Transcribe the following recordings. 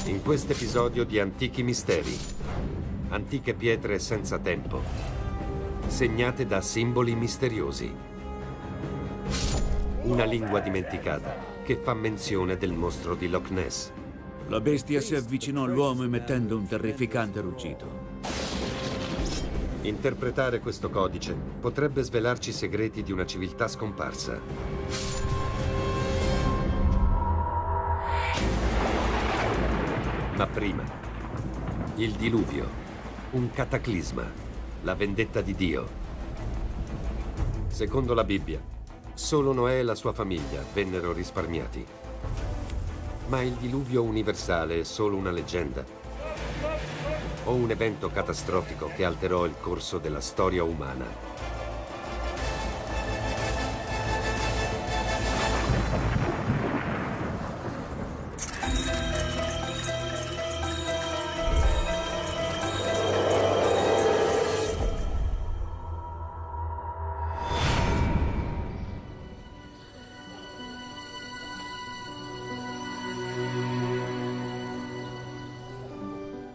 In questo episodio di Antichi Misteri, antiche pietre senza tempo, segnate da simboli misteriosi. Una lingua dimenticata che fa menzione del mostro di Loch Ness. La bestia si avvicinò all'uomo emettendo un terrificante ruggito. Interpretare questo codice potrebbe svelarci i segreti di una civiltà scomparsa. Ma prima, il diluvio, un cataclisma, la vendetta di Dio. Secondo la Bibbia, solo Noè e la sua famiglia vennero risparmiati. Ma il diluvio universale è solo una leggenda? O un evento catastrofico che alterò il corso della storia umana?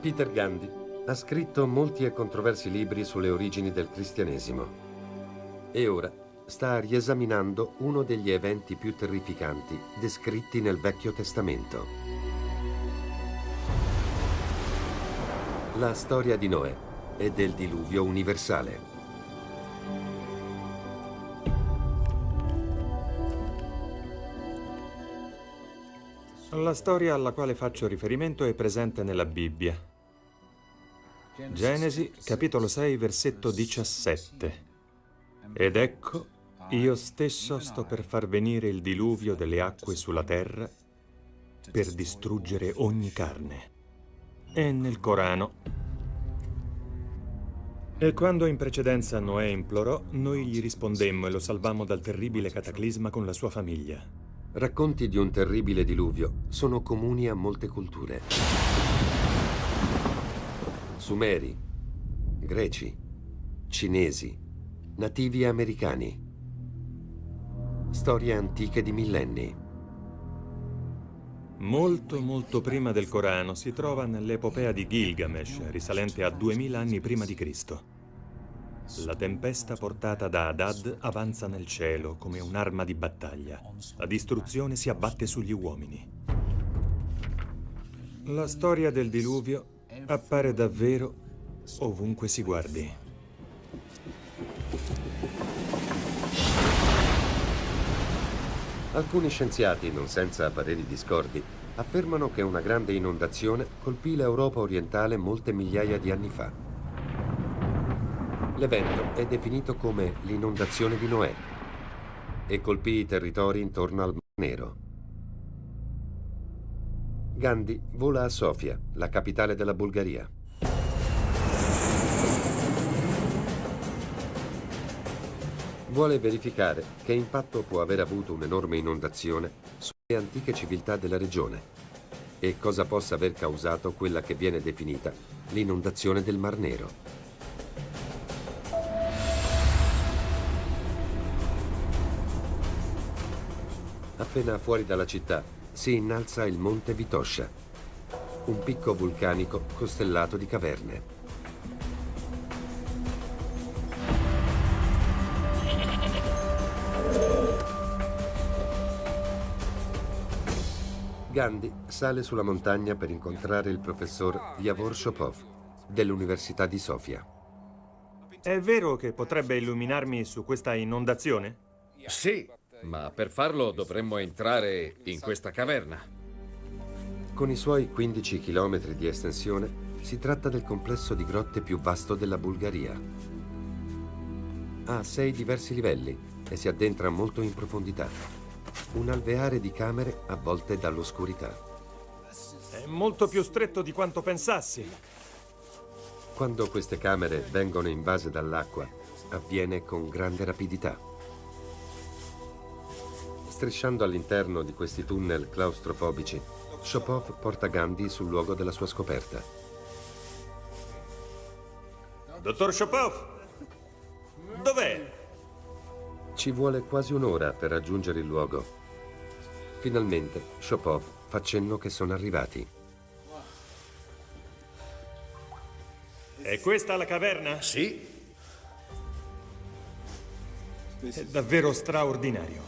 Peter Gandhi ha scritto molti e controversi libri sulle origini del cristianesimo e ora sta riesaminando uno degli eventi più terrificanti descritti nel Vecchio Testamento. La storia di Noè e del diluvio universale. La storia alla quale faccio riferimento è presente nella Bibbia. Genesi, capitolo 6, versetto 17. Ed ecco, io stesso sto per far venire il diluvio delle acque sulla terra per distruggere ogni carne. È nel Corano. E quando in precedenza Noè implorò, noi gli rispondemmo e lo salvammo dal terribile cataclisma con la sua famiglia. Racconti di un terribile diluvio sono comuni a molte culture. Sumeri, greci, cinesi, nativi americani. Storie antiche di millenni. Molto prima del Corano si trova nell'epopea di Gilgamesh, risalente a 2000 anni prima di Cristo. La tempesta portata da Hadad avanza nel cielo come un'arma di battaglia. La distruzione si abbatte sugli uomini. La storia del diluvio appare davvero ovunque si guardi. Alcuni scienziati, non senza pareri discordi, affermano che una grande inondazione colpì l'Europa orientale molte migliaia di anni fa. L'evento è definito come l'inondazione di Noè e colpì i territori intorno al Mar Nero. Gandhi vola a Sofia, la capitale della Bulgaria. Vuole verificare che impatto può aver avuto un'enorme inondazione sulle antiche civiltà della regione e cosa possa aver causato quella che viene definita l'inondazione del Mar Nero. Appena fuori dalla città si innalza il Monte Vitosha, un picco vulcanico costellato di caverne. Gandhi sale sulla montagna per incontrare il professor Yavor Shopov dell'Università di Sofia. È vero che potrebbe illuminarmi su questa inondazione? Sì, ma per farlo dovremmo entrare in questa caverna. Con i suoi 15 chilometri di estensione, si tratta del complesso di grotte più vasto della Bulgaria. Ha 6 diversi livelli e si addentra molto in profondità. Un alveare di camere avvolte dall'oscurità. È molto più stretto di quanto pensassi. Quando queste camere vengono invase dall'acqua, avviene con grande rapidità. Strisciando all'interno di questi tunnel claustrofobici, Shopov porta Gandhi sul luogo della sua scoperta. Dottor Shopov, dov'è? Ci vuole quasi un'ora per raggiungere il luogo. Finalmente, Shopov fa cenno che sono arrivati. È questa la caverna? Sì, È davvero straordinario.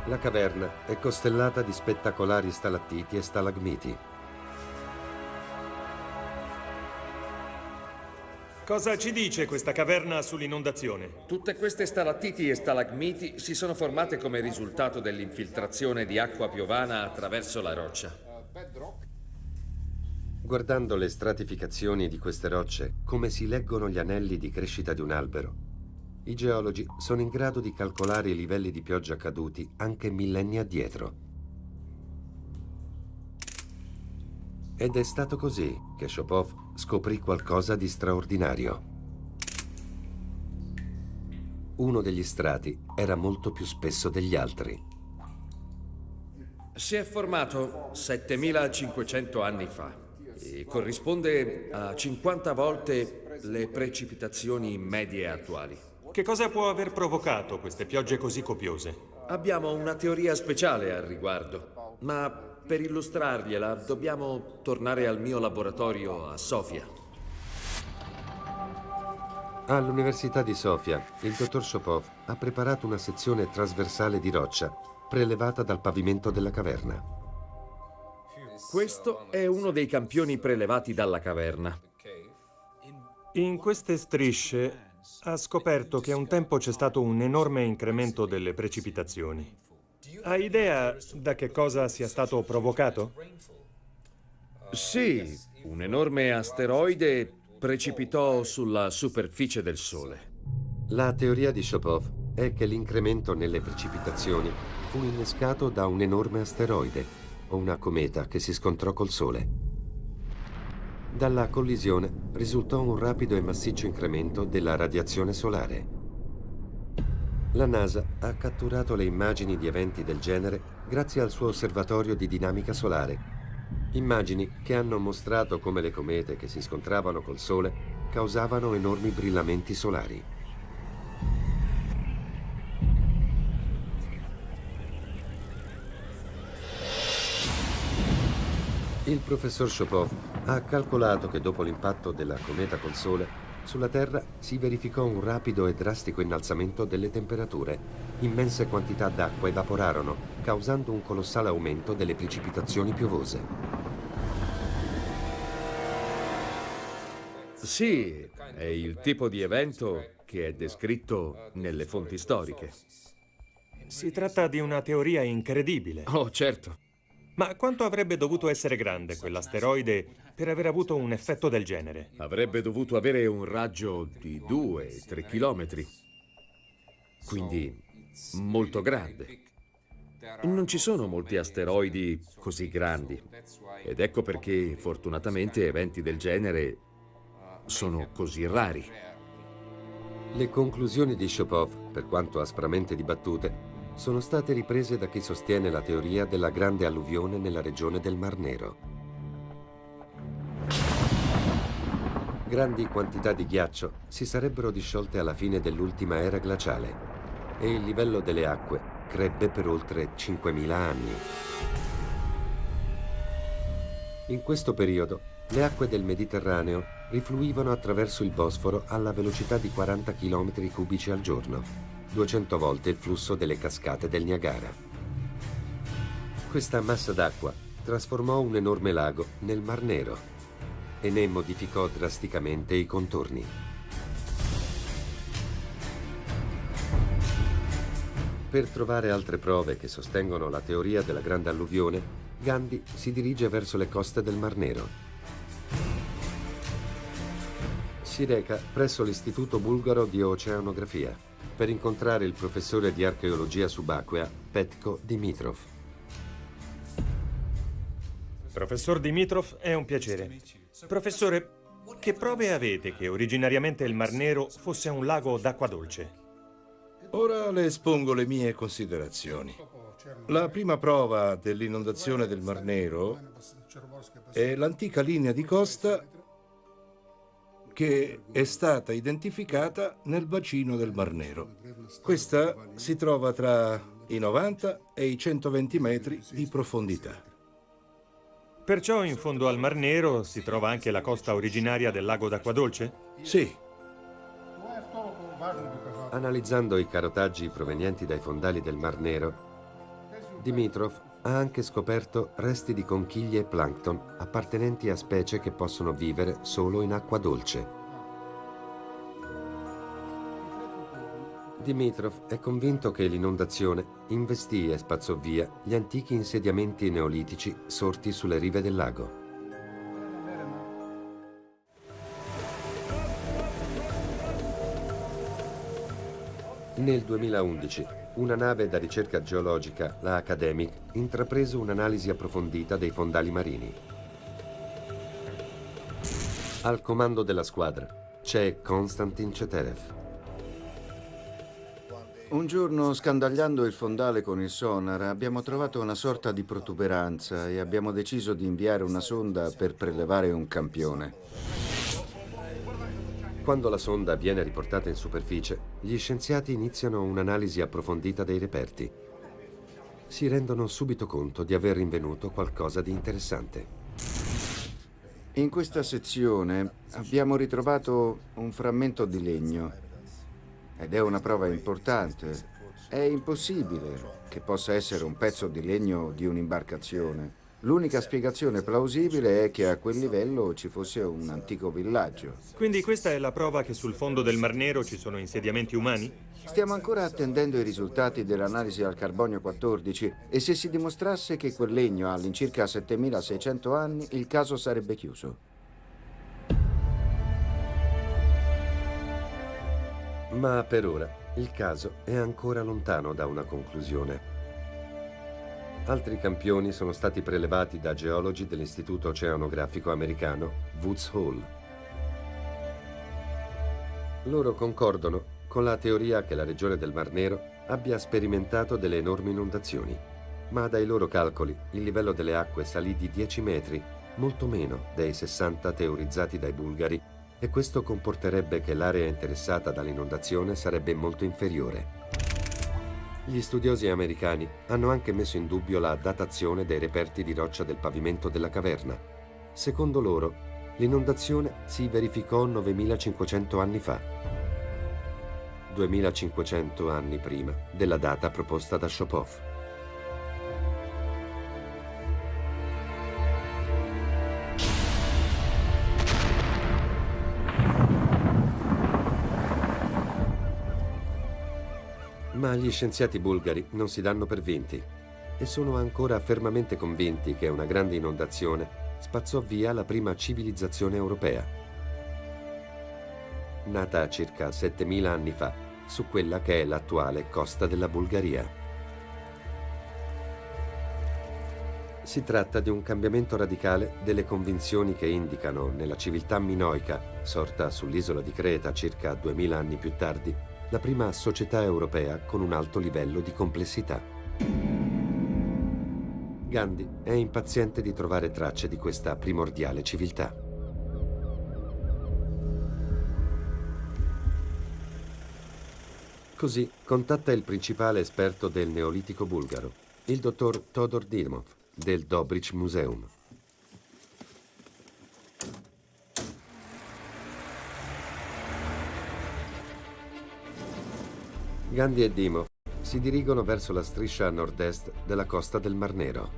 La caverna è costellata di spettacolari stalattiti e stalagmiti. Cosa ci dice questa caverna sull'inondazione? tutte queste stalattiti e stalagmiti si sono formate come risultato dell'infiltrazione di acqua piovana attraverso la roccia. Guardando le stratificazioni di queste rocce, come si leggono gli anelli di crescita di un albero, i geologi sono in grado di calcolare i livelli di pioggia caduti anche millenni addietro. Ed è stato così che Shopov scoprì qualcosa di straordinario. Uno degli strati era molto più spesso degli altri. Si è formato 7500 anni fa e corrisponde a 50 volte le precipitazioni medie attuali. Che cosa può aver provocato queste piogge così copiose? Abbiamo una teoria speciale al riguardo, ma per illustrargliela dobbiamo tornare al mio laboratorio a Sofia. All'Università di Sofia, il dottor Shopov ha preparato una sezione trasversale di roccia prelevata dal pavimento della caverna. Questo è uno dei campioni prelevati dalla caverna. In queste strisce ha scoperto che un tempo c'è stato un enorme incremento delle precipitazioni. Ha idea da che cosa sia stato provocato? Sì, un enorme asteroide precipitò sulla superficie del Sole. La teoria di Shopov è che l'incremento nelle precipitazioni fu innescato da un enorme asteroide o una cometa che si scontrò col Sole. Dalla collisione risultò un rapido e massiccio incremento della radiazione solare. La NASA ha catturato le immagini di eventi del genere grazie al suo osservatorio di dinamica solare. Immagini che hanno mostrato come le comete che si scontravano col Sole causavano enormi brillamenti solari. Il professor Shopov ha calcolato che dopo l'impatto della cometa col Sole, sulla Terra si verificò un rapido e drastico innalzamento delle temperature. Immense quantità d'acqua evaporarono, causando un colossale aumento delle precipitazioni piovose. Sì, è il tipo di evento che è descritto nelle fonti storiche. Si tratta di una teoria incredibile. Oh, certo. Ma quanto avrebbe dovuto essere grande quell'asteroide per aver avuto un effetto del genere? Avrebbe dovuto avere un raggio di 2-3 chilometri. Quindi molto grande. Non ci sono molti asteroidi così grandi. Ed ecco perché, fortunatamente, eventi del genere sono così rari. Le conclusioni di Shopov, per quanto aspramente dibattute, sono state riprese da chi sostiene la teoria della grande alluvione nella regione del Mar Nero. Grandi quantità di ghiaccio si sarebbero disciolte alla fine dell'ultima era glaciale e il livello delle acque crebbe per oltre 5.000 anni. In questo periodo, le acque del Mediterraneo rifluivano attraverso il Bosforo alla velocità di 40 km cubici al giorno, 200 volte il flusso delle cascate del Niagara. Questa massa d'acqua trasformò un enorme lago nel Mar Nero e ne modificò drasticamente i contorni. Per trovare altre prove che sostengono la teoria della grande alluvione, Gandhi si dirige verso le coste del Mar Nero. Si reca presso l'Istituto Bulgaro di Oceanografia per incontrare il professore di archeologia subacquea Petko Dimitrov. Professor Dimitrov, è un piacere. Professore, che prove avete che originariamente il Mar Nero fosse un lago d'acqua dolce? Ora le espongo le mie considerazioni. La prima prova dell'inondazione del Mar Nero è l'antica linea di costa che è stata identificata nel bacino del Mar Nero. Questa si trova tra i 90 e i 120 metri di profondità. Perciò in fondo al Mar Nero si trova anche la costa originaria del lago d'acqua dolce? Sì, Analizzando i carotaggi provenienti dai fondali del Mar Nero, Dimitrov ha anche scoperto resti di conchiglie e plancton appartenenti a specie che possono vivere solo in acqua dolce. Dimitrov è convinto che l'inondazione investì e spazzò via gli antichi insediamenti neolitici sorti sulle rive del lago. Nel 2011, una nave da ricerca geologica, la Academic, intraprese un'analisi approfondita dei fondali marini. Al comando della squadra c'è Konstantin Cheterev. Un giorno, scandagliando il fondale con il sonar, abbiamo trovato una sorta di protuberanza e abbiamo deciso di inviare una sonda per prelevare un campione. Quando la sonda viene riportata in superficie, gli scienziati iniziano un'analisi approfondita dei reperti. Si rendono subito conto di aver rinvenuto qualcosa di interessante. In questa sezione abbiamo ritrovato un frammento di legno ed è una prova importante. È impossibile che possa essere un pezzo di legno di un'imbarcazione. L'unica spiegazione plausibile è che a quel livello ci fosse un antico villaggio. Quindi questa è la prova che sul fondo del Mar Nero ci sono insediamenti umani? Stiamo ancora attendendo i risultati dell'analisi al carbonio 14 e se si dimostrasse che quel legno ha all'incirca 7600 anni, il caso sarebbe chiuso. Ma per ora il caso è ancora lontano da una conclusione. Altri campioni sono stati prelevati da geologi dell'Istituto Oceanografico americano Woods Hole. Loro concordano con la teoria che la regione del Mar Nero abbia sperimentato delle enormi inondazioni, ma dai loro calcoli il livello delle acque salì di 10 metri, molto meno dei 60 teorizzati dai bulgari, e questo comporterebbe che l'area interessata dall'inondazione sarebbe molto inferiore. Gli studiosi americani hanno anche messo in dubbio la datazione dei reperti di roccia del pavimento della caverna. Secondo loro, l'inondazione si verificò 9500 anni fa, 2500 anni prima della data proposta da Shopov. Ma gli scienziati bulgari non si danno per vinti e sono ancora fermamente convinti che una grande inondazione spazzò via la prima civilizzazione europea, nata circa 7000 anni fa su quella che è l'attuale costa della Bulgaria. Si tratta di un cambiamento radicale delle convinzioni che indicano nella civiltà minoica, sorta sull'isola di Creta circa 2000 anni più tardi, la prima società europea con un alto livello di complessità. Gandhi è impaziente di trovare tracce di questa primordiale civiltà. Così contatta il principale esperto del Neolitico bulgaro, il dottor Todor Dimov del Dobrich Museum. Gandhi e Dimov si dirigono verso la striscia a nord-est della costa del Mar Nero.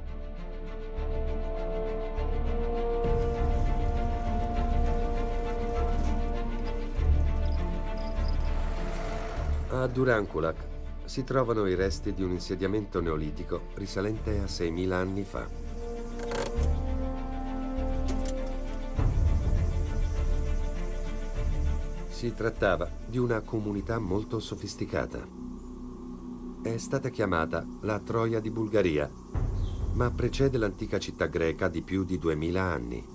A Durankulak si trovano i resti di un insediamento neolitico risalente a 6000 anni fa. Si trattava di una comunità molto sofisticata. È stata chiamata la Troia di Bulgaria, ma precede l'antica città greca di più di 2000 anni.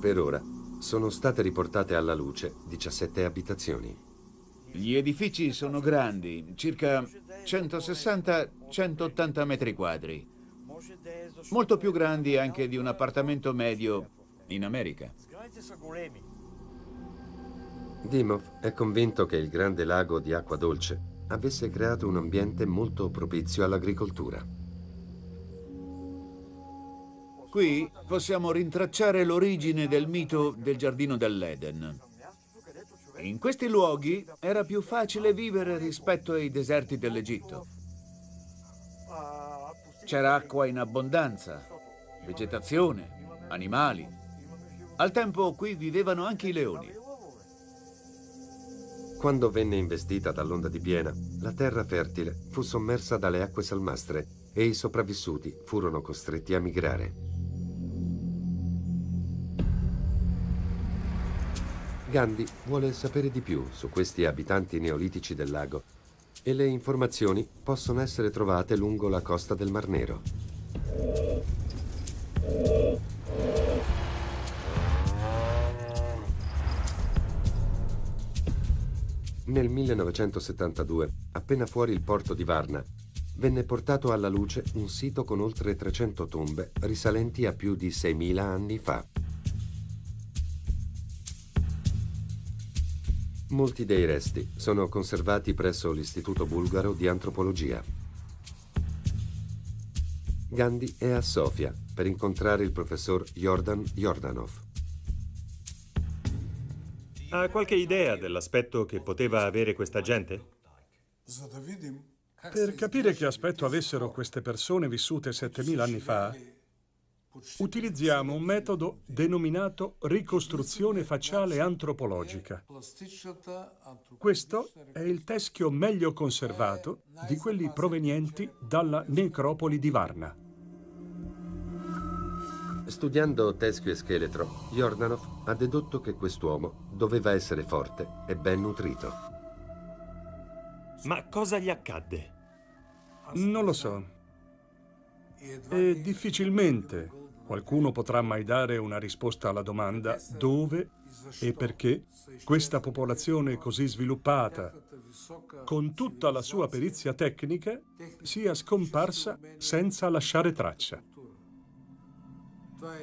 Per ora sono state riportate alla luce 17 abitazioni. Gli edifici sono grandi, circa 160-180 metri quadri. Molto più grandi anche di un appartamento medio in America. Dimov è convinto che il grande lago di acqua dolce avesse creato un ambiente molto propizio all'agricoltura. Qui possiamo rintracciare l'origine del mito del giardino dell'Eden. In questi luoghi era più facile vivere rispetto ai deserti dell'Egitto. C'era acqua in abbondanza, vegetazione, animali. Al tempo qui vivevano anche i leoni. Quando venne investita dall'onda di piena, la terra fertile fu sommersa dalle acque salmastre e i sopravvissuti furono costretti a migrare. Gandhi vuole sapere di più su questi abitanti neolitici del lago e le informazioni possono essere trovate lungo la costa del Mar Nero. Nel 1972, appena fuori il porto di Varna, venne portato alla luce un sito con oltre 300 tombe risalenti a più di 6.000 anni fa. Molti dei resti sono conservati presso l'Istituto Bulgaro di Antropologia. Gandhi è a Sofia per incontrare il professor Jordan Jordanov. Ha qualche idea dell'aspetto che poteva avere questa gente? Per capire che aspetto avessero queste persone vissute 7.000 anni fa, utilizziamo un metodo denominato ricostruzione facciale antropologica. Questo è il teschio meglio conservato di quelli provenienti dalla necropoli di Varna. Studiando teschio e scheletro, Jordanov ha dedotto che quest'uomo doveva essere forte e ben nutrito. Ma cosa gli accadde? Non lo so. E difficilmente qualcuno potrà mai dare una risposta alla domanda dove e perché questa popolazione così sviluppata, con tutta la sua perizia tecnica, sia scomparsa senza lasciare traccia.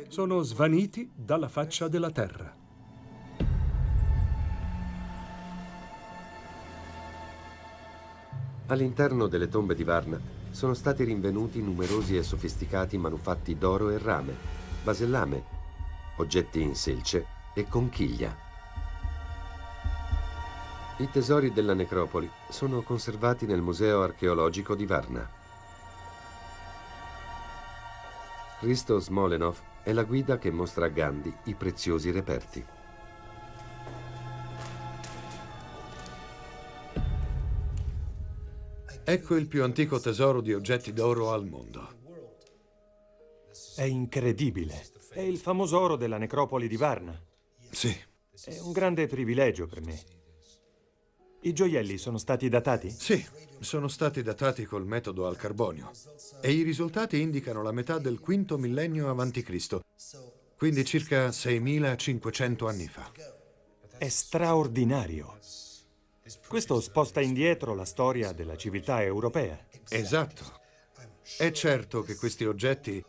Sono svaniti dalla faccia della terra. All'interno delle tombe di Varna sono stati rinvenuti numerosi e sofisticati manufatti d'oro e rame, vasellame, oggetti in selce e conchiglia. I tesori della necropoli sono conservati nel Museo archeologico di Varna. Hristo Smolenov è la guida che mostra a Gandhi i preziosi reperti. Ecco il più antico tesoro di oggetti d'oro al mondo. È incredibile. È il famoso oro della necropoli di Varna. Sì. È un grande privilegio per me. I gioielli sono stati datati? Sì, sono stati datati col metodo al carbonio e i risultati indicano la metà del V millennio a.C., quindi circa 6.500 anni fa. È straordinario. Questo sposta indietro la storia della civiltà europea. Esatto. È certo che questi oggetti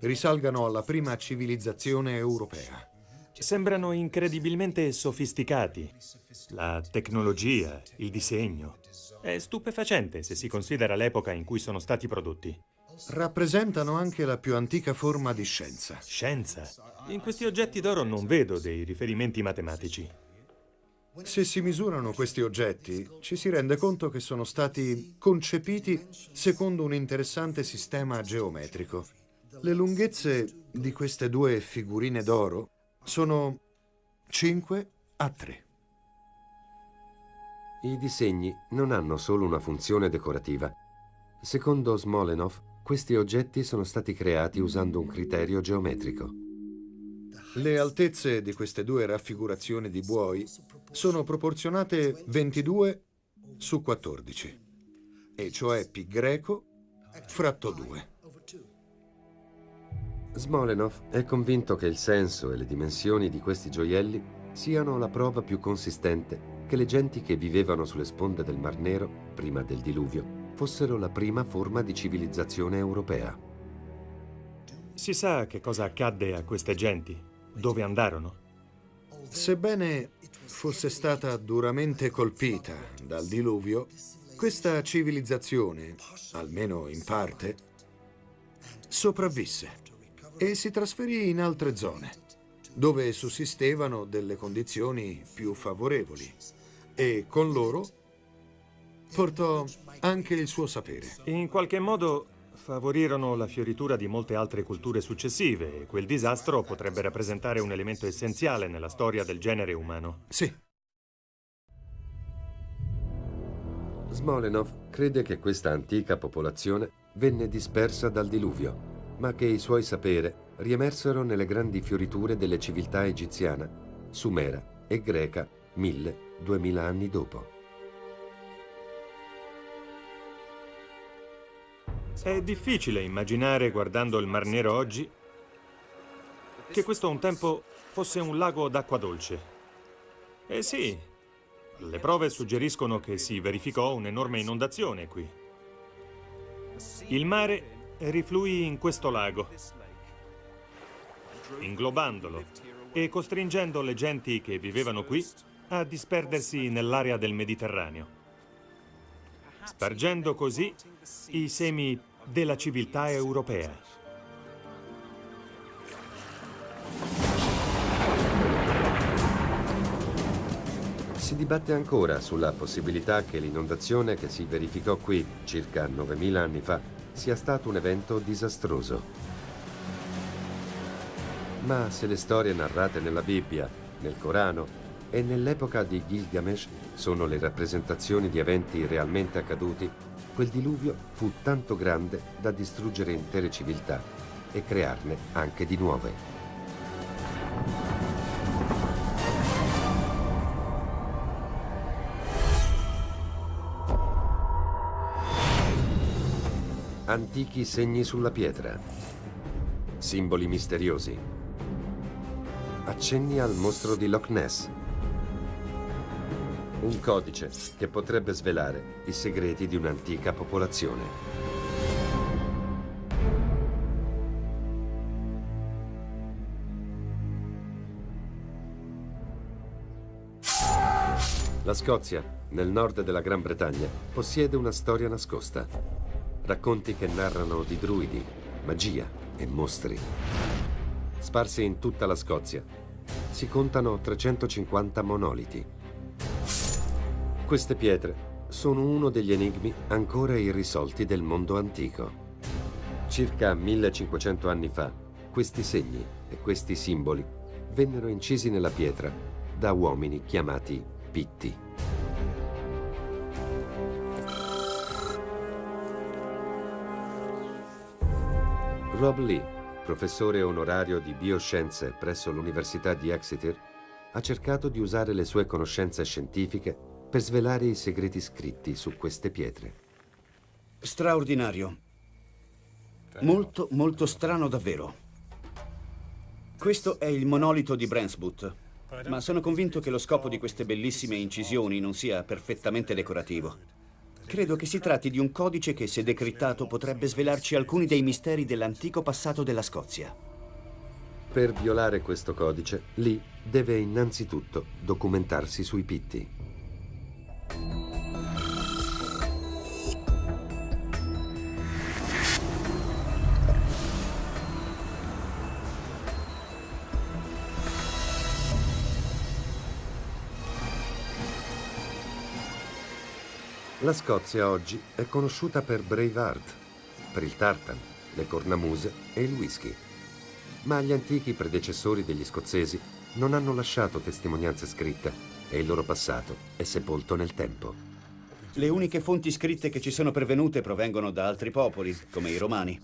risalgano alla prima civilizzazione europea. Sembrano incredibilmente sofisticati. La tecnologia, il disegno. È stupefacente se si considera l'epoca in cui sono stati prodotti. Rappresentano anche la più antica forma di scienza. Scienza? In questi oggetti d'oro non vedo dei riferimenti matematici. Se si misurano questi oggetti, ci si rende conto che sono stati concepiti secondo un interessante sistema geometrico. Le lunghezze di queste due figurine d'oro sono 5 a 3. I disegni non hanno solo una funzione decorativa. Secondo Smolenov, questi oggetti sono stati creati usando un criterio geometrico. Le altezze di queste due raffigurazioni di buoi sono proporzionate 22 su 14, e cioè pi greco fratto 2. Smolenov è convinto che il senso e le dimensioni di questi gioielli siano la prova più consistente che le genti che vivevano sulle sponde del Mar Nero, prima del diluvio, fossero la prima forma di civilizzazione europea. Si sa che cosa accadde a queste genti? Dove andarono? Sebbene fosse stata duramente colpita dal diluvio, Questa civilizzazione, almeno in parte, sopravvisse e si trasferì in altre zone, dove sussistevano delle condizioni più favorevoli, e con loro portò anche il suo sapere. In qualche modo favorirono la fioritura di molte altre culture successive e quel disastro potrebbe rappresentare un elemento essenziale nella storia del genere umano. Sì. Smolenov crede che questa antica popolazione venne dispersa dal diluvio, ma che i suoi saperi riemersero nelle grandi fioriture delle civiltà egiziana, sumera e greca 1000-2000 anni dopo. È difficile immaginare, guardando il Mar Nero oggi, che questo un tempo fosse un lago d'acqua dolce. Eh sì, le prove suggeriscono che si verificò un'enorme inondazione qui. Il mare rifluì in questo lago, inglobandolo e costringendo le genti che vivevano qui a disperdersi nell'area del Mediterraneo, spargendo così i semi della civiltà europea. Si dibatte ancora sulla possibilità che l'inondazione che si verificò qui circa 9000 anni fa sia stato un evento disastroso. Ma se le storie narrate nella Bibbia, nel Corano e nell'epoca di Gilgamesh sono le rappresentazioni di eventi realmente accaduti, quel diluvio fu tanto grande da distruggere intere civiltà e crearne anche di nuove. Antichi segni sulla pietra, simboli misteriosi, accenni al mostro di Loch Ness, un codice che potrebbe svelare i segreti di un'antica popolazione. La Scozia, nel nord della Gran Bretagna, possiede una storia nascosta. Racconti che narrano di druidi, magia e mostri. Sparsi in tutta la Scozia, si contano 350 monoliti. Queste pietre sono uno degli enigmi ancora irrisolti del mondo antico. Circa 1500 anni fa, questi segni e questi simboli vennero incisi nella pietra da uomini chiamati Pitti. Rob Lee, professore onorario di bioscienze presso l'Università di Exeter, ha cercato di usare le sue conoscenze scientifiche per svelare i segreti scritti su queste pietre. Straordinario. Molto, molto strano davvero. Questo è il monolito di Brandsbutt, ma sono convinto che lo scopo di queste bellissime incisioni non sia perfettamente decorativo. Credo che si tratti di un codice che, se decrittato, potrebbe svelarci alcuni dei misteri dell'antico passato della Scozia. Per violare questo codice, Lee deve innanzitutto documentarsi sui Pitti. La Scozia oggi è conosciuta per Braveheart, per il tartan, le cornamuse e il whisky. Ma gli antichi predecessori degli scozzesi non hanno lasciato testimonianze scritte e il loro passato è sepolto nel tempo. Le uniche fonti scritte che ci sono pervenute provengono da altri popoli, come i Romani.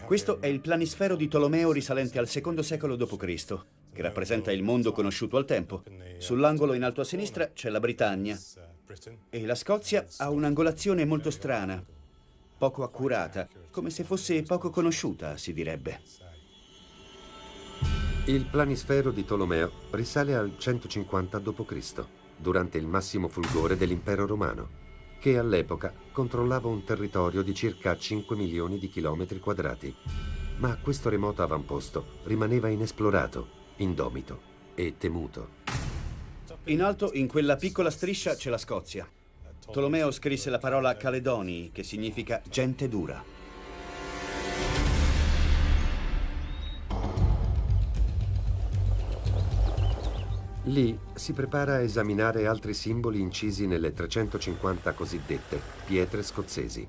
Questo è il planisfero di Tolomeo risalente al II secolo d.C., che rappresenta il mondo conosciuto al tempo. Sull'angolo in alto a sinistra c'è la Britannia. E la Scozia ha un'angolazione molto strana, poco accurata, come se fosse poco conosciuta, si direbbe. Il planisfero di Tolomeo risale al 150 d.C., durante il massimo fulgore dell'impero romano, che all'epoca controllava un territorio di circa 5 milioni di chilometri quadrati. Ma questo remoto avamposto rimaneva inesplorato, indomito e temuto. In alto, in quella piccola striscia, c'è la Scozia. Tolomeo scrisse la parola Caledoni, che significa gente dura. Lì si prepara a esaminare altri simboli incisi nelle 350 cosiddette pietre scozzesi.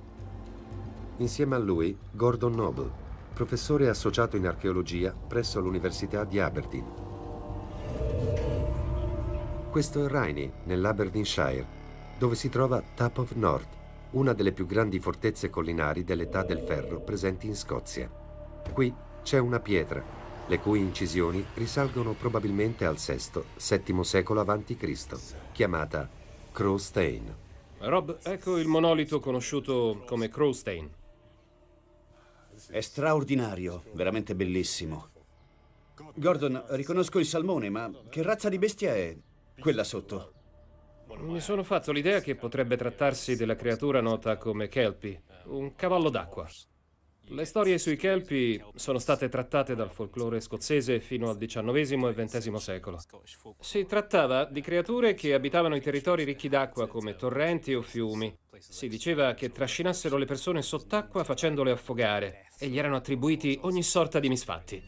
Insieme a lui, Gordon Noble, professore associato in archeologia presso l'Università di Aberdeen. Questo è Rhynie, nell'Aberdeenshire, dove si trova Tap of North, una delle più grandi fortezze collinari dell'età del ferro presenti in Scozia. Qui c'è una pietra, le cui incisioni risalgono probabilmente al VI-VII secolo a.C., chiamata Crowstane. Rob, ecco il monolito conosciuto come Crowstane. È straordinario, veramente bellissimo. Gordon, riconosco il salmone, ma che razza di bestia è quella sotto? Mi sono fatto l'idea che potrebbe trattarsi della creatura nota come Kelpie, un cavallo d'acqua. Le storie sui Kelpie sono state trattate dal folklore scozzese fino al XIX e XX secolo. Si trattava di creature che abitavano i territori ricchi d'acqua come torrenti o fiumi. Si diceva che trascinassero le persone sott'acqua facendole affogare e gli erano attribuiti ogni sorta di misfatti.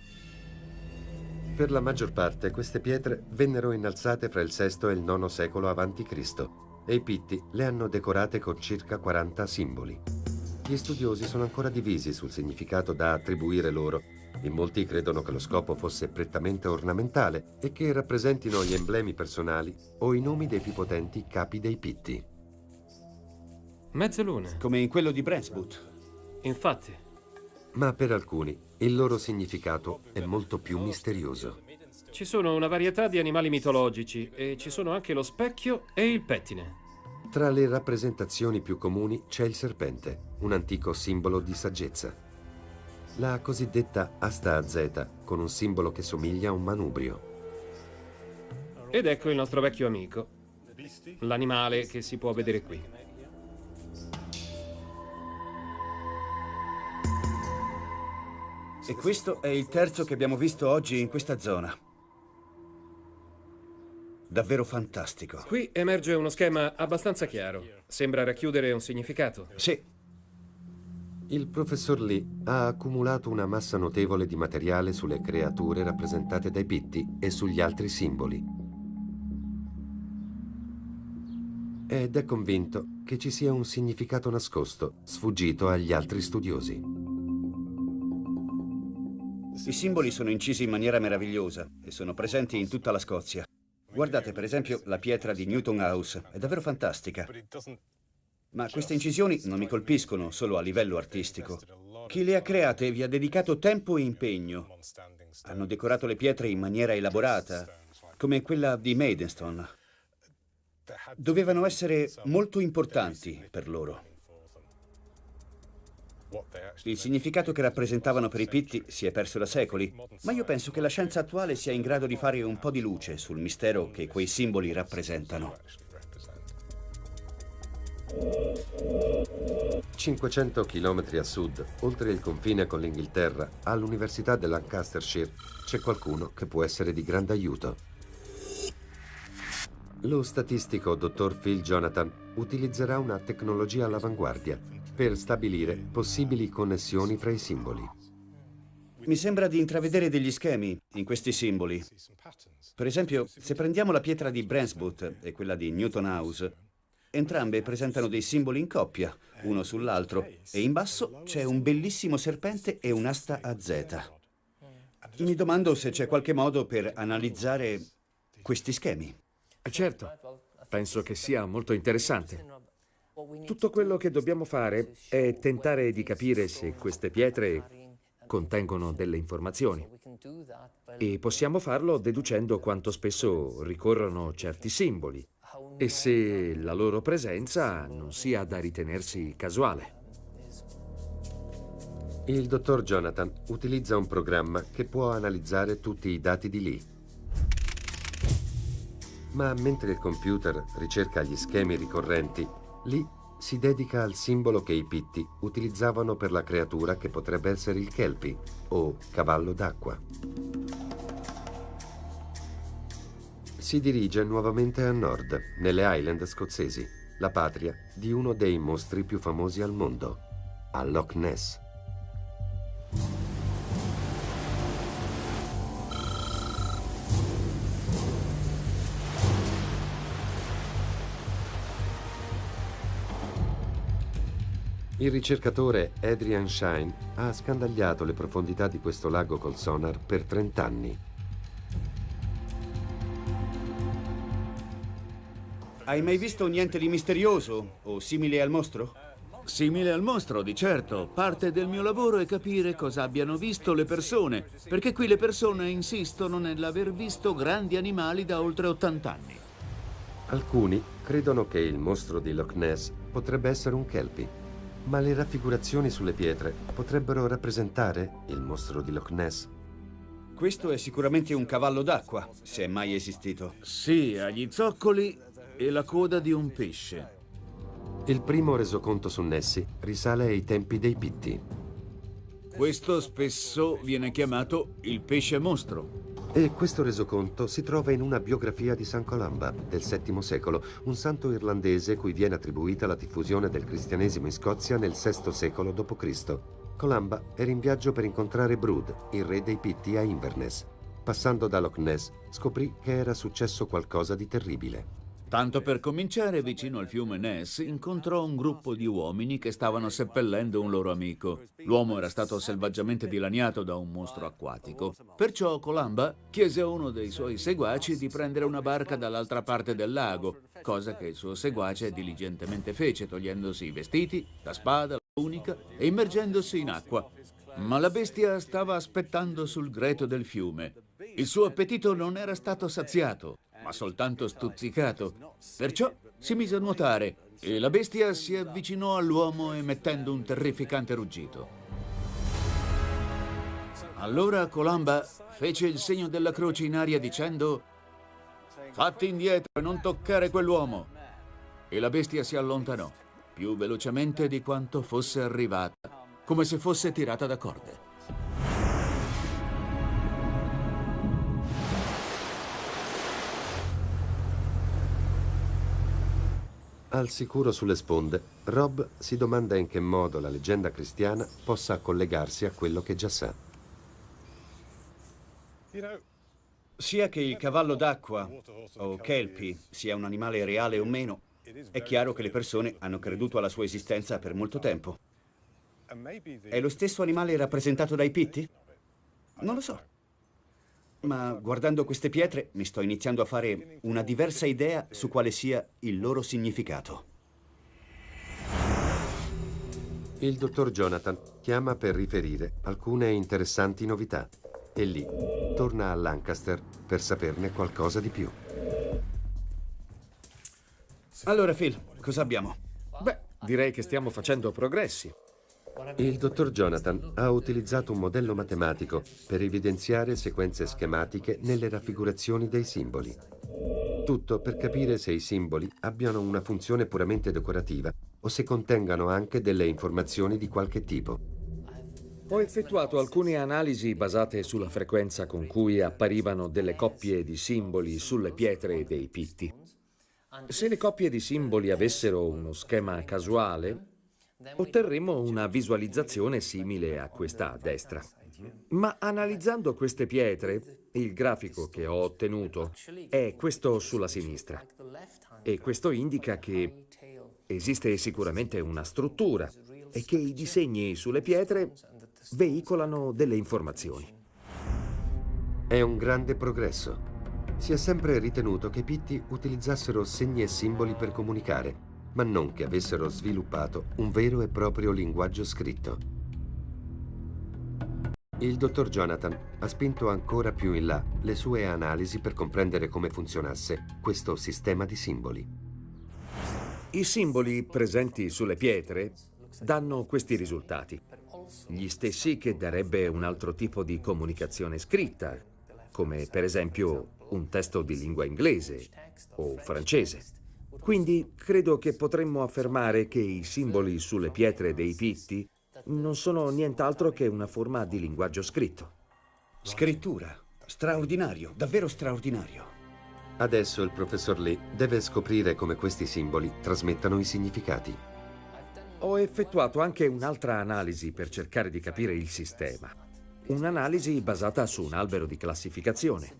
Per la maggior parte queste pietre vennero innalzate fra il VI e il IX secolo a.C. e i Pitti le hanno decorate con circa 40 simboli. Gli studiosi sono ancora divisi sul significato da attribuire loro. In molti credono che lo scopo fosse prettamente ornamentale e che rappresentino gli emblemi personali o i nomi dei più potenti capi dei Pitti. Mezzalune. Come in quello di Brenswood. Infatti. Ma per alcuni il loro significato è molto più misterioso. Ci sono una varietà di animali mitologici e ci sono anche lo specchio e il pettine. Tra le rappresentazioni più comuni c'è il serpente, un antico simbolo di saggezza. La cosiddetta asta a zeta, con un simbolo che somiglia a un manubrio. Ed ecco il nostro vecchio amico, l'animale che si può vedere qui. E questo è il terzo che abbiamo visto oggi in questa zona. Davvero fantastico. Qui emerge uno schema abbastanza chiaro. Sembra racchiudere un significato. Sì. Il professor Lee ha accumulato una massa notevole di materiale sulle creature rappresentate dai Pitti e sugli altri simboli. Ed è convinto che ci sia un significato nascosto, sfuggito agli altri studiosi. I simboli sono incisi in maniera meravigliosa e sono presenti in tutta la Scozia. Guardate per esempio la pietra di Newton House, è davvero fantastica. Ma queste incisioni non mi colpiscono solo a livello artistico. Chi le ha create vi ha dedicato tempo e impegno. Hanno decorato le pietre in maniera elaborata, come quella di Maidstone. Dovevano essere molto importanti per loro. Il significato che rappresentavano per i Pitti si è perso da secoli, ma io penso che la scienza attuale sia in grado di fare un po' di luce sul mistero che quei simboli rappresentano. 500 chilometri a sud, oltre il confine con l'Inghilterra, all'Università del Lancastershire, c'è qualcuno che può essere di grande aiuto. Lo statistico dottor Phil Jonathan utilizzerà una tecnologia all'avanguardia per stabilire possibili connessioni fra i simboli. Mi sembra di intravedere degli schemi in questi simboli. Per esempio, se prendiamo la pietra di Brenswood e quella di Newton House, entrambe presentano dei simboli in coppia, uno sull'altro, e in basso c'è un bellissimo serpente e un'asta a zeta. Mi domando se c'è qualche modo per analizzare questi schemi. Certo, penso che sia molto interessante. Tutto quello che dobbiamo fare è tentare di capire se queste pietre contengono delle informazioni. E possiamo farlo deducendo quanto spesso ricorrono certi simboli e se la loro presenza non sia da ritenersi casuale. Il dottor Jonathan utilizza un programma che può analizzare tutti i dati di Lee. Ma mentre il computer ricerca gli schemi ricorrenti, Lee si dedica al simbolo che i Pitti utilizzavano per la creatura che potrebbe essere il Kelpie o cavallo d'acqua. Si dirige nuovamente a nord, nelle Highland scozzesi. la patria di uno dei mostri più famosi al mondo, a Loch Ness. Il ricercatore Adrian Shine ha scandagliato le profondità di questo lago col sonar per 30 anni. Hai mai visto niente di misterioso o simile al mostro? Simile al mostro, di certo. Parte del mio lavoro è capire cosa abbiano visto le persone, perché qui le persone insistono nell'aver visto grandi animali da oltre 80 anni. Alcuni credono che il mostro di Loch Ness potrebbe essere un kelpie, ma le raffigurazioni sulle pietre potrebbero rappresentare il mostro di Loch Ness. Questo è sicuramente un cavallo d'acqua, se è mai esistito. Sì, ha gli zoccoli e la coda di un pesce. Il primo resoconto su Nessie risale ai tempi dei Pitti. Questo spesso viene chiamato il pesce mostro. E questo resoconto si trova in una biografia di San Columba del VII secolo, un santo irlandese cui viene attribuita la diffusione del cristianesimo in Scozia nel VI secolo d.C. Columba era in viaggio per incontrare Brud, il re dei Pitti, a Inverness. Passando da Loch Ness, scoprì che era successo qualcosa di terribile. Tanto per cominciare, vicino al fiume Ness, incontrò un gruppo di uomini che stavano seppellendo un loro amico. L'uomo era stato selvaggiamente dilaniato da un mostro acquatico. Perciò Columba chiese a uno dei suoi seguaci di prendere una barca dall'altra parte del lago, cosa che il suo seguace diligentemente fece, togliendosi i vestiti, la spada, la tunica e immergendosi in acqua. Ma la bestia stava aspettando sul greto del fiume. Il suo appetito non era stato saziato, ma soltanto stuzzicato. Perciò si mise a nuotare e la bestia si avvicinò all'uomo emettendo un terrificante ruggito. Allora Columba fece il segno della croce in aria dicendo: «Fatti indietro e non toccare quell'uomo!» E la bestia si allontanò, più velocemente di quanto fosse arrivata, come se fosse tirata da corde. Al sicuro sulle sponde, Rob si domanda in che modo la leggenda cristiana possa collegarsi a quello che già sa. Sia che il cavallo d'acqua o kelpie sia un animale reale o meno, è chiaro che le persone hanno creduto alla sua esistenza per molto tempo. È lo stesso animale rappresentato dai Pitti? Non lo so. Ma guardando queste pietre mi sto iniziando a fare una diversa idea su quale sia il loro significato. Il dottor Jonathan chiama per riferire alcune interessanti novità e lì torna a Lancaster per saperne qualcosa di più. Allora, Phil, cosa abbiamo? Beh, direi che stiamo facendo progressi. Il dottor Jonathan ha utilizzato un modello matematico per evidenziare sequenze schematiche nelle raffigurazioni dei simboli. Tutto per capire se i simboli abbiano una funzione puramente decorativa o se contengano anche delle informazioni di qualche tipo. Ho effettuato alcune analisi basate sulla frequenza con cui apparivano delle coppie di simboli sulle pietre dei Pitti. Se le coppie di simboli avessero uno schema casuale, otterremo una visualizzazione simile a questa a destra. Ma analizzando queste pietre, il grafico che ho ottenuto è questo sulla sinistra. E questo indica che esiste sicuramente una struttura e che i disegni sulle pietre veicolano delle informazioni. È un grande progresso. Si è sempre ritenuto che i Pitti utilizzassero segni e simboli per comunicare, ma non che avessero sviluppato un vero e proprio linguaggio scritto. Il dottor Jonathan ha spinto ancora più in là le sue analisi per comprendere come funzionasse questo sistema di simboli. I simboli presenti sulle pietre danno questi risultati, gli stessi che darebbe un altro tipo di comunicazione scritta, come per esempio un testo di lingua inglese o francese. Quindi credo che potremmo affermare che i simboli sulle pietre dei Pitti non sono nient'altro che una forma di linguaggio scritto. Scrittura. Straordinario, davvero straordinario. Adesso il professor Lee deve scoprire come questi simboli trasmettano i significati. Ho effettuato anche un'altra analisi per cercare di capire il sistema. Un'analisi basata su un albero di classificazione.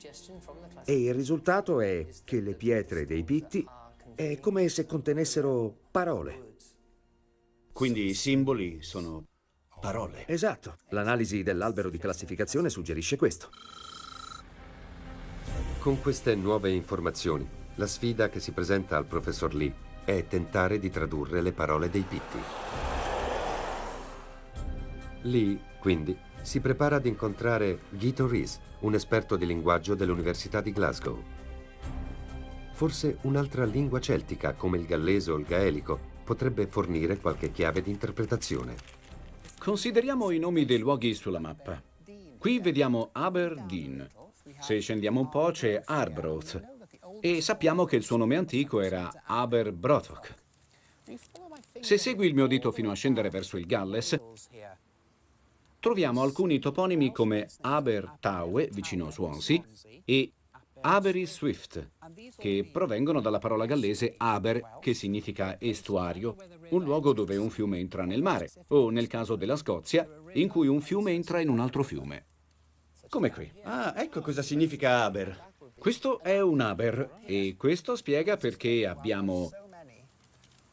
E il risultato è che le pietre dei pitti è come se contenessero parole. Quindi i simboli sono parole. Esatto. L'analisi dell'albero di classificazione suggerisce questo. Con queste nuove informazioni, la sfida che si presenta al professor Lee è tentare di tradurre le parole dei pitti. Lee, quindi, si prepara ad incontrare Guito Rees, un esperto di linguaggio dell'Università di Glasgow. Forse un'altra lingua celtica, come il gallese o il gaelico, potrebbe fornire qualche chiave di interpretazione. Consideriamo i nomi dei luoghi sulla mappa. Qui vediamo Aberdeen. Se scendiamo un po' c'è Arbroath. E sappiamo che il suo nome antico era Aberbrothok. Se segui il mio dito fino a scendere verso il Galles, troviamo alcuni toponimi come Abertawe, vicino a Swansea, e Aberystwyth, che provengono dalla parola gallese Aber, che significa estuario, un luogo dove un fiume entra nel mare, o nel caso della Scozia, in cui un fiume entra in un altro fiume. Come qui. Ah, ecco cosa significa Aber. Questo è un Aber, e questo spiega perché abbiamo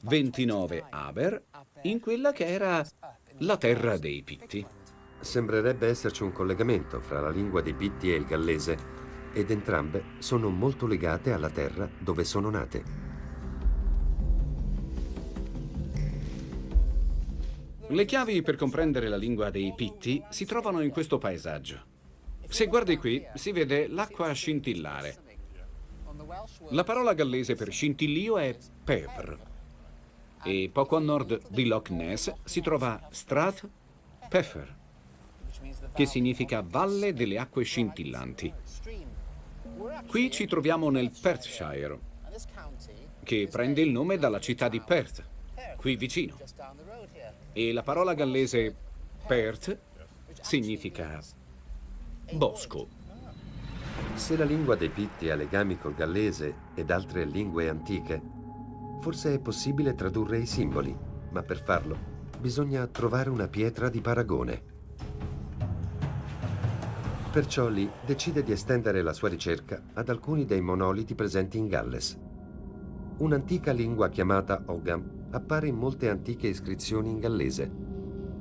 29 Aber in quella che era la terra dei Pitti. Sembrerebbe esserci un collegamento fra la lingua dei Pitti e il gallese, ed entrambe sono molto legate alla terra dove sono nate. Le chiavi per comprendere la lingua dei Pitti si trovano in questo paesaggio. Se guardi qui, si vede l'acqua scintillare. La parola gallese per scintillio è Pebr. E poco a nord di Loch Ness si trova Strath Peffer, che significa valle delle acque scintillanti. Qui ci troviamo nel Perthshire, che prende il nome dalla città di Perth, qui vicino. E la parola gallese Perth significa bosco. Se la lingua dei Pitti ha legami col gallese ed altre lingue antiche, forse è possibile tradurre i simboli, ma per farlo bisogna trovare una pietra di paragone. Perciò Lee decide di estendere la sua ricerca ad alcuni dei monoliti presenti in Galles. Un'antica lingua chiamata Ogham appare in molte antiche iscrizioni in gallese.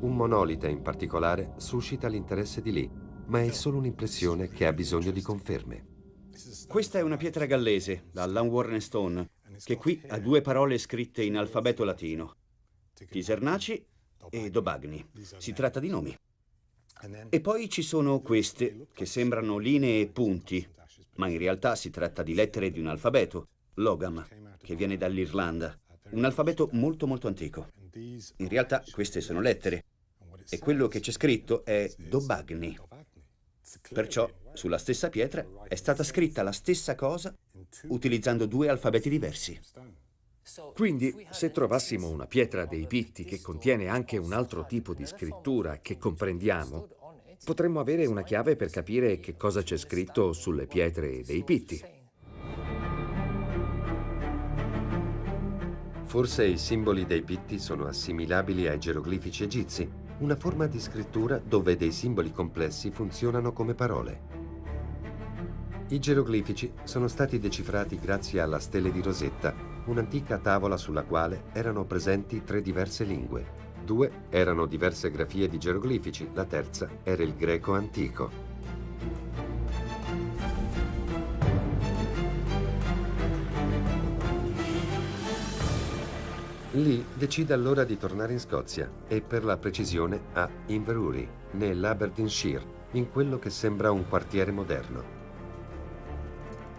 Un monolite in particolare suscita l'interesse di Lee, ma è solo un'impressione che ha bisogno di conferme. Questa è una pietra gallese, la Llanwrn Stone, che qui ha due parole scritte in alfabeto latino: Tisernaci e Dobagni. Si tratta di nomi. E poi ci sono queste, che sembrano linee e punti, ma in realtà si tratta di lettere di un alfabeto, l'Ogham, che viene dall'Irlanda, un alfabeto molto molto antico. In realtà queste sono lettere, e quello che c'è scritto è Dobagni. Perciò, sulla stessa pietra, è stata scritta la stessa cosa utilizzando due alfabeti diversi. Quindi, se trovassimo una pietra dei Pitti che contiene anche un altro tipo di scrittura che comprendiamo, potremmo avere una chiave per capire che cosa c'è scritto sulle pietre dei Pitti. Forse i simboli dei Pitti sono assimilabili ai geroglifici egizi, una forma di scrittura dove dei simboli complessi funzionano come parole. I geroglifici sono stati decifrati grazie alla stele di Rosetta, un'antica tavola sulla quale erano presenti 3 diverse lingue. 2 erano diverse grafie di geroglifici, la terza era il greco antico. Lee decide allora di tornare in Scozia e per la precisione a Inverurie, nell'Aberdeenshire, in quello che sembra un quartiere moderno.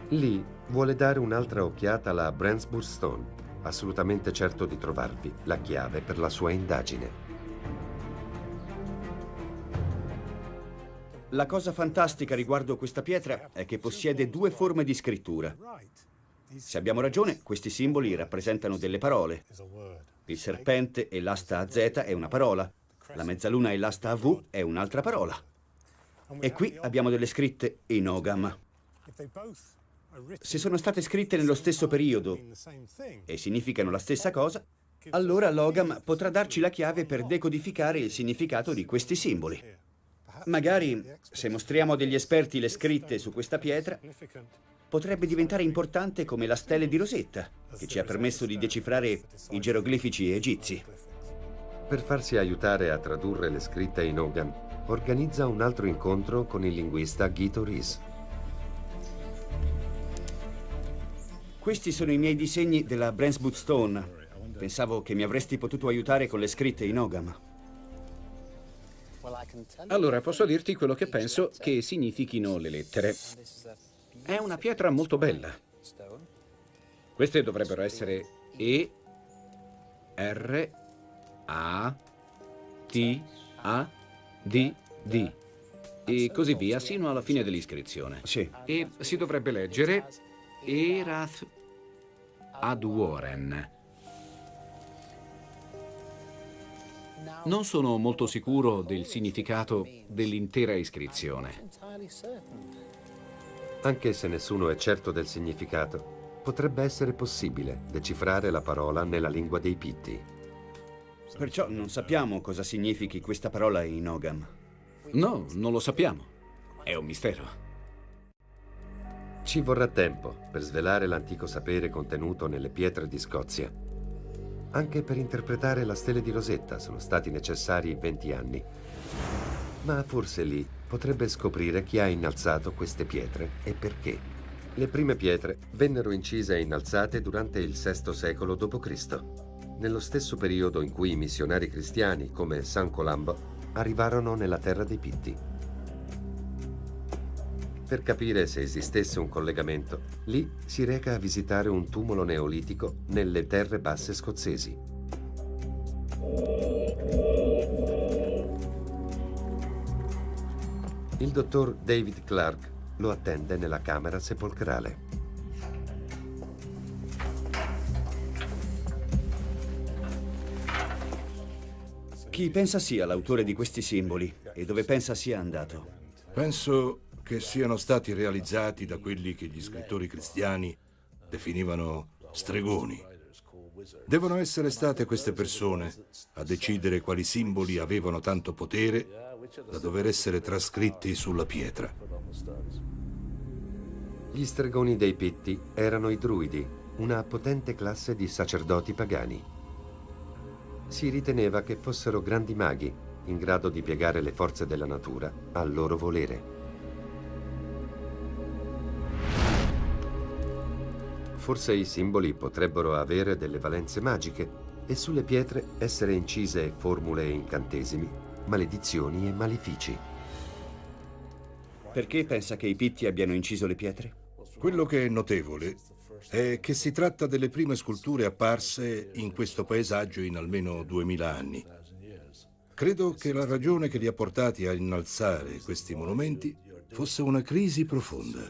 Lee vuole dare un'altra occhiata alla Brandsburg Stone, assolutamente certo di trovarvi la chiave per la sua indagine. La cosa fantastica riguardo questa pietra è che possiede 2 forme di scrittura. Se abbiamo ragione, questi simboli rappresentano delle parole. Il serpente e l'asta a Z è una parola, la mezzaluna e l'asta a V è un'altra parola. E qui abbiamo delle scritte in Ogham. Se sono state scritte nello stesso periodo e significano la stessa cosa, allora Logam potrà darci la chiave per decodificare il significato di questi simboli. Magari, se mostriamo degli esperti le scritte su questa pietra, potrebbe diventare importante come la stele di Rosetta, che ci ha permesso di decifrare i geroglifici egizi. Per farsi aiutare a tradurre le scritte in Ogham, organizza un altro incontro con il linguista Guito Rees. Questi sono i miei disegni della Brandsbury Stone. Pensavo che mi avresti potuto aiutare con le scritte in Ogham. Allora, posso dirti quello che penso che significhino le lettere. È una pietra molto bella. Queste dovrebbero essere E, R, A, T, A, D, D e così via, sino alla fine dell'iscrizione. Sì. E si dovrebbe leggere Erath ad Warren. Non sono molto sicuro del significato dell'intera iscrizione. Anche se nessuno è certo del significato, potrebbe essere possibile decifrare la parola nella lingua dei Pitti. Perciò non sappiamo cosa significhi questa parola in Ogham. No, non lo sappiamo. È un mistero. Ci vorrà tempo per svelare l'antico sapere contenuto nelle pietre di Scozia. Anche per interpretare la stele di Rosetta sono stati necessari 20 anni. Ma forse lì potrebbe scoprire chi ha innalzato queste pietre e perché. Le prime pietre vennero incise e innalzate durante il VI secolo d.C., nello stesso periodo in cui i missionari cristiani, come San Colombo, arrivarono nella terra dei Pitti. Per capire se esistesse un collegamento, lì si reca a visitare un tumulo neolitico nelle terre basse scozzesi. Il dottor David Clark lo attende nella camera sepolcrale. Chi pensa sia l'autore di questi simboli e dove pensa sia andato? Penso che siano stati realizzati da quelli che gli scrittori cristiani definivano stregoni. Devono essere state queste persone a decidere quali simboli avevano tanto potere da dover essere trascritti sulla pietra. Gli stregoni dei Pitti erano i druidi, una potente classe di sacerdoti pagani. Si riteneva che fossero grandi maghi, in grado di piegare le forze della natura al loro volere. Forse i simboli potrebbero avere delle valenze magiche e sulle pietre essere incise formule e incantesimi, maledizioni e malefici. Perché pensa che i Pitti abbiano inciso le pietre? Quello che è notevole è che si tratta delle prime sculture apparse in questo paesaggio in almeno 2000 anni. Credo che la ragione che li ha portati a innalzare questi monumenti fosse una crisi profonda.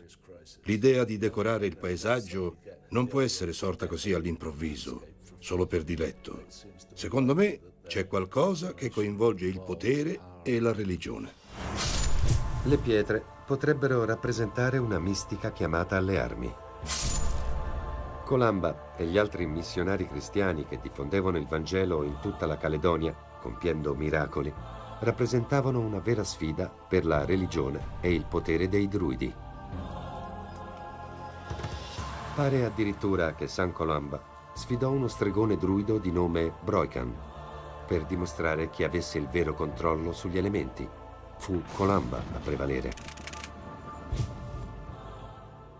L'idea di decorare il paesaggio non può essere sorta così all'improvviso, solo per diletto. Secondo me c'è qualcosa che coinvolge il potere e la religione. Le pietre potrebbero rappresentare una mistica chiamata alle armi. Columba e gli altri missionari cristiani che diffondevano il Vangelo in tutta la Caledonia, compiendo miracoli, rappresentavano una vera sfida per la religione e il potere dei druidi. Pare addirittura che San Columba sfidò uno stregone druido di nome Broican per dimostrare chi avesse il vero controllo sugli elementi. Fu Columba a prevalere.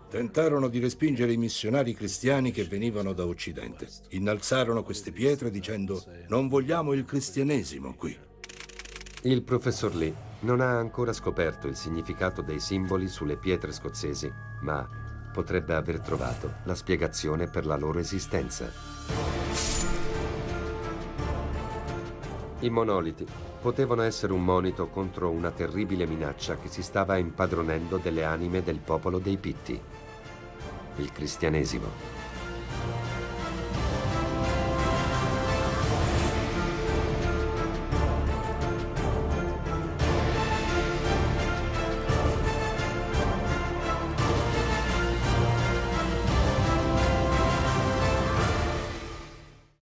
Tentarono di respingere i missionari cristiani che venivano da Occidente. Innalzarono queste pietre dicendo: non vogliamo il cristianesimo qui. Il professor Lee non ha ancora scoperto il significato dei simboli sulle pietre scozzesi, ma potrebbe aver trovato la spiegazione per la loro esistenza. I monoliti potevano essere un monito contro una terribile minaccia che si stava impadronendo delle anime del popolo dei Pitti, il cristianesimo.